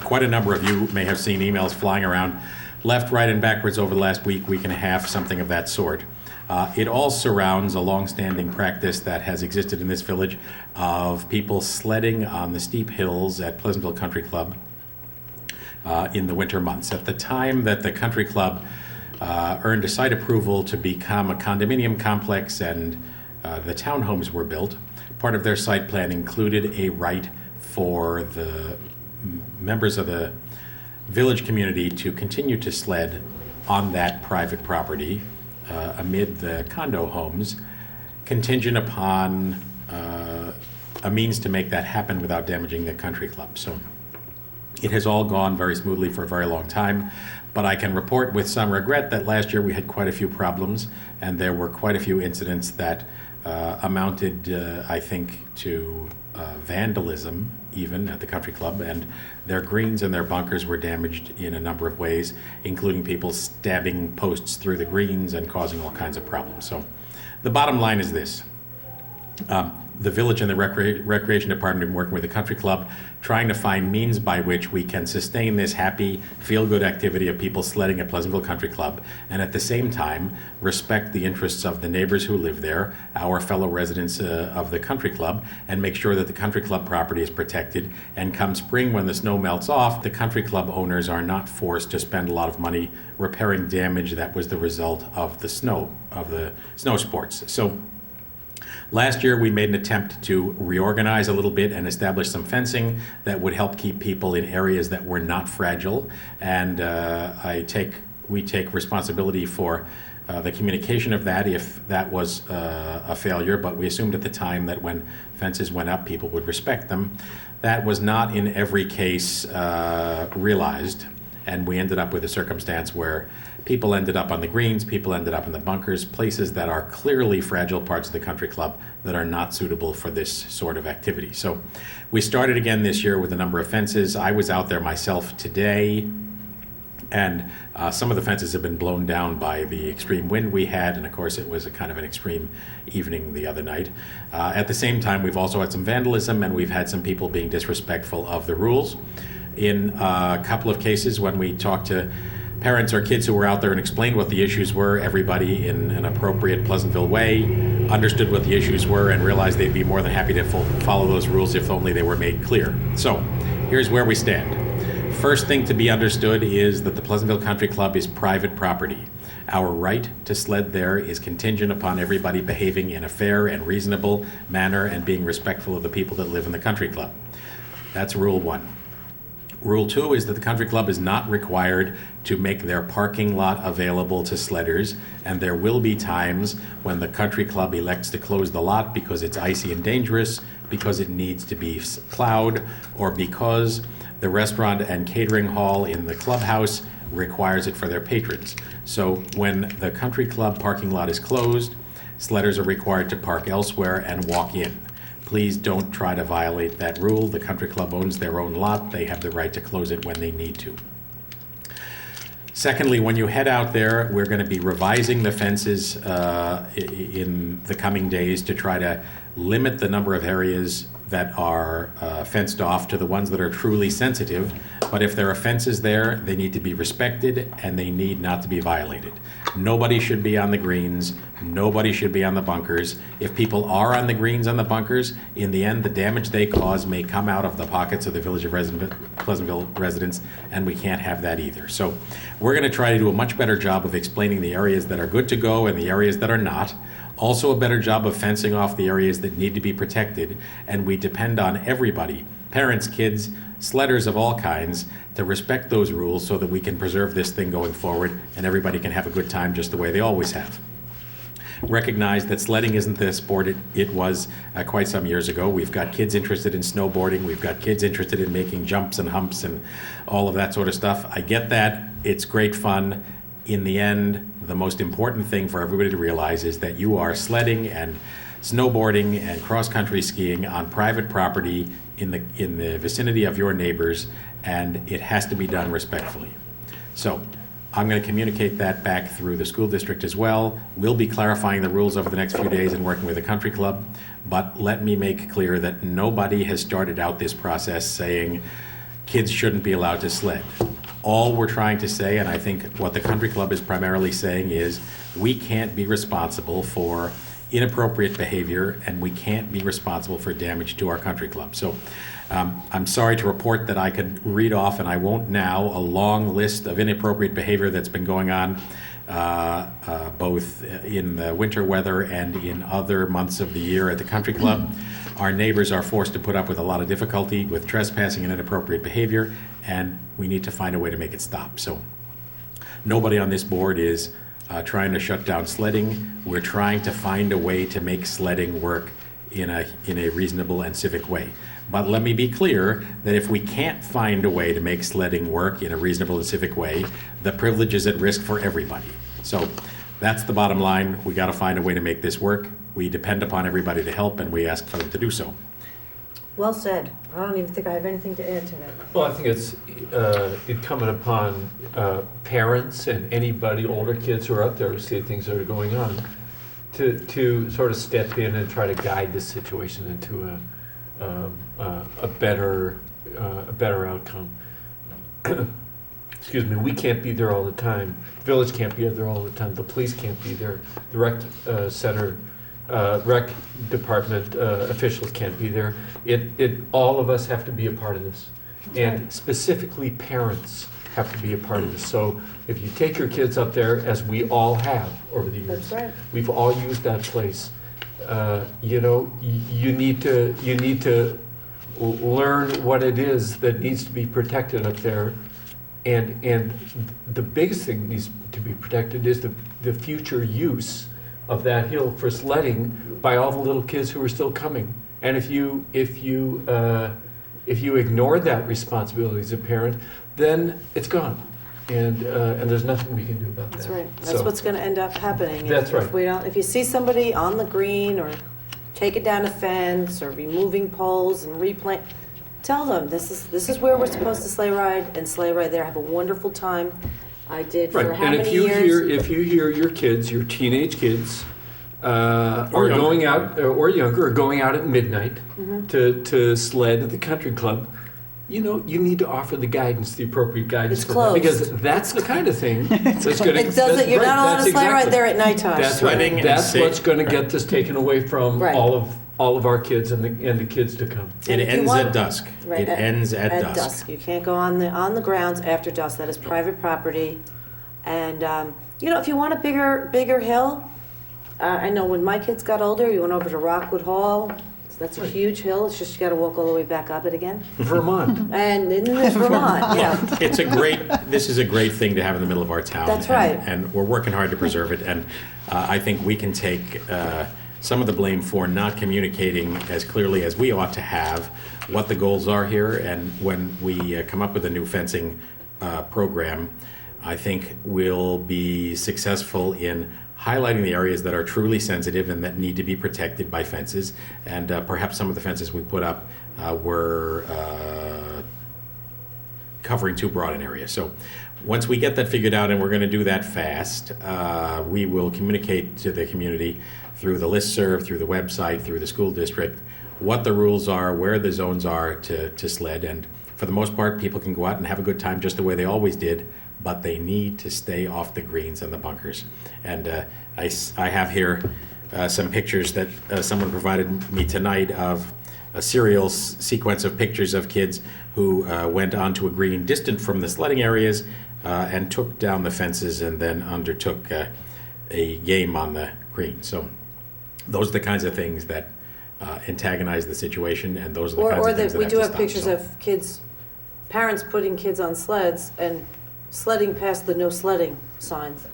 quite a number of you may have seen emails flying around left, right, and backwards over the last week and a half, something of that sort. It all surrounds a long-standing practice that has existed in this village of people sledding on the steep hills at Pleasantville Country Club in the winter months. At the time that the country club earned a site approval to become a condominium complex and the townhomes were built, part of their site plan included a right for the members of the village community to continue to sled on that private property amid the condo homes, contingent upon a means to make that happen without damaging the country club. So it has all gone very smoothly for a very long time, but I can report with some regret that last year we had quite a few problems, and there were quite a few incidents that amounted, I think, to vandalism even at the country club, and their greens and their bunkers were damaged in a number of ways, including people stabbing posts through the greens and causing all kinds of problems. So the bottom line is this. The village and the recreation department have been working with the country club, trying to find means by which we can sustain this happy, feel-good activity of people sledding at Pleasantville Country Club, and at the same time respect the interests of the neighbors who live there, our fellow residents of the country club, and make sure that the country club property is protected. And come spring, when the snow melts off, the country club owners are not forced to spend a lot of money repairing damage that was the result of the snow sports. So last year, we made an attempt to reorganize a little bit and establish some fencing that would help keep people in areas that were not fragile. And we take responsibility for the communication of that if that was a failure, but we assumed at the time that when fences went up, people would respect them. That was not in every case realized, and we ended up with a circumstance where people ended up on the greens, people ended up in the bunkers, places that are clearly fragile parts of the country club that are not suitable for this sort of activity. So we started again this year with a number of fences. I was out there myself today, and some of the fences have been blown down by the extreme wind we had, and of course it was a kind of an extreme evening the other night. At the same time, we've also had some vandalism, and we've had some people being disrespectful of the rules. In a couple of cases, when we talked to parents or kids who were out there and explained what the issues were, everybody in an appropriate Pleasantville way understood what the issues were and realized they'd be more than happy to follow those rules if only they were made clear. So here's where we stand. First thing to be understood is that the Pleasantville Country Club is private property. Our right to sled there is contingent upon everybody behaving in a fair and reasonable manner and being respectful of the people that live in the country club. That's rule one. Rule 2 is that the country club is not required to make their parking lot available to sledders, and there will be times when the country club elects to close the lot because it's icy and dangerous, because it needs to be plowed, or because the restaurant and catering hall in the clubhouse requires it for their patrons. So when the country club parking lot is closed, sledders are required to park elsewhere and walk in. Please don't try to violate that rule. The country club owns their own lot. They have the right to close it when they need to. Secondly, when you head out there, we're going to be revising the fences in the coming days to try to limit the number of areas that are fenced off to the ones that are truly sensitive. But if there are fences there, they need to be respected and they need not to be violated. Nobody should be on the greens. Nobody should be on the bunkers. If people are on the greens on the bunkers, in the end, the damage they cause may come out of the pockets of the Village of Pleasantville residents, and we can't have that either. So we're going to try to do a much better job of explaining the areas that are good to go and the areas that are not. Also a better job of fencing off the areas that need to be protected, and we depend on everybody, parents, kids, sledders of all kinds, to respect those rules so that we can preserve this thing going forward and everybody can have a good time just the way they always have. Recognize that sledding isn't the sport it was quite some years ago. We've got kids interested in snowboarding. We've got kids interested in making jumps and humps and all of that sort of stuff. I get that. It's great fun. In the end, the most important thing for everybody to realize is that you are sledding and snowboarding and cross-country skiing on private property in the vicinity of your neighbors, and it has to be done respectfully. So I'm going to communicate that back through the school district as well. We'll be clarifying the rules over the next few days and working with the country club, but let me make clear that nobody has started out this process saying, kids shouldn't be allowed to sled. All we're trying to say, and I think what the country club is primarily saying, is we can't be responsible for inappropriate behavior, and we can't be responsible for damage to our country club. So I'm sorry to report that I could read off, and I won't now, a long list of inappropriate behavior that's been going on both in the winter weather and in other months of the year at the country club. Our neighbors are forced to put up with a lot of difficulty with trespassing and inappropriate behavior, and we need to find a way to make it stop. So nobody on this board is trying to shut down sledding. We're trying to find a way to make sledding work in a reasonable and civic way. But let me be clear that if we can't find a way to make sledding work in a reasonable and civic way, the privilege is at risk for everybody. So that's the bottom line. We got to find a way to make this work. We depend upon everybody to help, and we ask for them to do so. Well said. I don't even think I have anything to add to that. Well, I think it's incumbent upon parents and anybody, older kids who are out there who see things that are going on, to sort of step in and try to guide the situation into a better outcome. Excuse me. We can't be there all the time. The village can't be there all the time. The police can't be there. The rec center. Rec department officials can't be there. All of us have to be a part of this, and specifically parents have to be a part of this. So if you take your kids up there, as we all have over the years, That's right. we've all used that place. You know, you need to learn what it is that needs to be protected up there, and the biggest thing that needs to be protected is the future use of that hill for sledding by all the little kids who are still coming. And if you ignore that responsibility as a parent, then it's gone, and there's nothing we can do about that. That's right. That's what's going to end up happening. That's right. If you see somebody on the green or taking down a fence or removing poles and replant, tell them this is where we're supposed to sleigh ride and sleigh ride there. Have a wonderful time. I did for how many years? If you hear your kids, your teenage kids, are Or younger. going out, or younger, are going out at midnight to sled at the country club, you know, you need to offer the guidance, the appropriate guidance. It's for closed. them, because that's the kind of thing that's going to. It doesn't. You're not allowed to sleigh ride there at nighttime. That's Sledding right. and That's safe. what's going to get this taken away from Right. all of our kids and the kids to come. It And if you ends want- at dusk. Right, It ends at dusk. You can't go on the grounds after dusk. That is private property. And you know, if you want a bigger hill, I know when my kids got older, we went over to Rockwood Hall. That's a huge hill. It's just you got to walk all the way back up it again. Vermont. And in Vermont, yeah. This is a great thing to have in the middle of our town. That's right. And we're working hard to preserve it. And I think we can take some of the blame for not communicating as clearly as we ought to have what the goals are here. And when we come up with a new fencing program, I think we'll be successful in highlighting the areas that are truly sensitive and that need to be protected by fences. And perhaps some of the fences we put up were covering too broad an area. So once we get that figured out, and we're going to do that fast, we will communicate to the community through the listserv, through the website, through the school district, what the rules are, where the zones are to sled. And for the most part, people can go out and have a good time just the way they always did, but they need to stay off the greens and the bunkers. And I have here some pictures that someone provided me tonight of a serial sequence of pictures of kids who went onto a green distant from the sledding areas and took down the fences and then undertook a game on the green. So those are the kinds of things that antagonize the situation, and those are the kinds of things that we have do to have stop. pictures So- of kids, parents putting kids on sleds and sledding past the no sledding signs.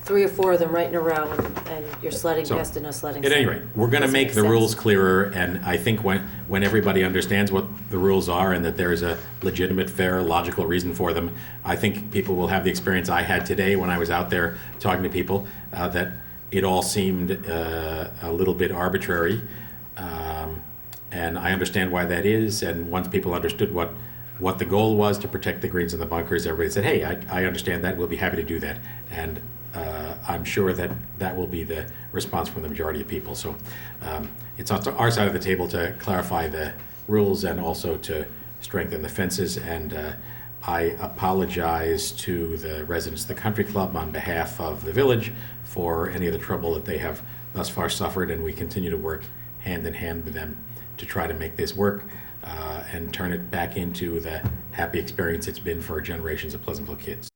3 or 4 of them right in a row, and you're sledding So, past the no sledding At sign. any rate, we're going to Doesn't make make the sense. rules clearer, and I think when everybody understands what the rules are and that there is a legitimate, fair, logical reason for them, I think people will have the experience I had today when I was out there talking to people, that it all seemed a little bit arbitrary, and I understand why that is, and once people understood what the goal was to protect the greens and the bunkers, everybody said, hey, I understand that, we'll be happy to do that. And I'm sure that will be the response from the majority of people. So it's on our side of the table to clarify the rules and also to strengthen the fences, and I apologize to the residents of the country club on behalf of the village for any of the trouble that they have thus far suffered, and we continue to work hand in hand with them to try to make this work and turn it back into the happy experience it's been for generations of Pleasantville kids.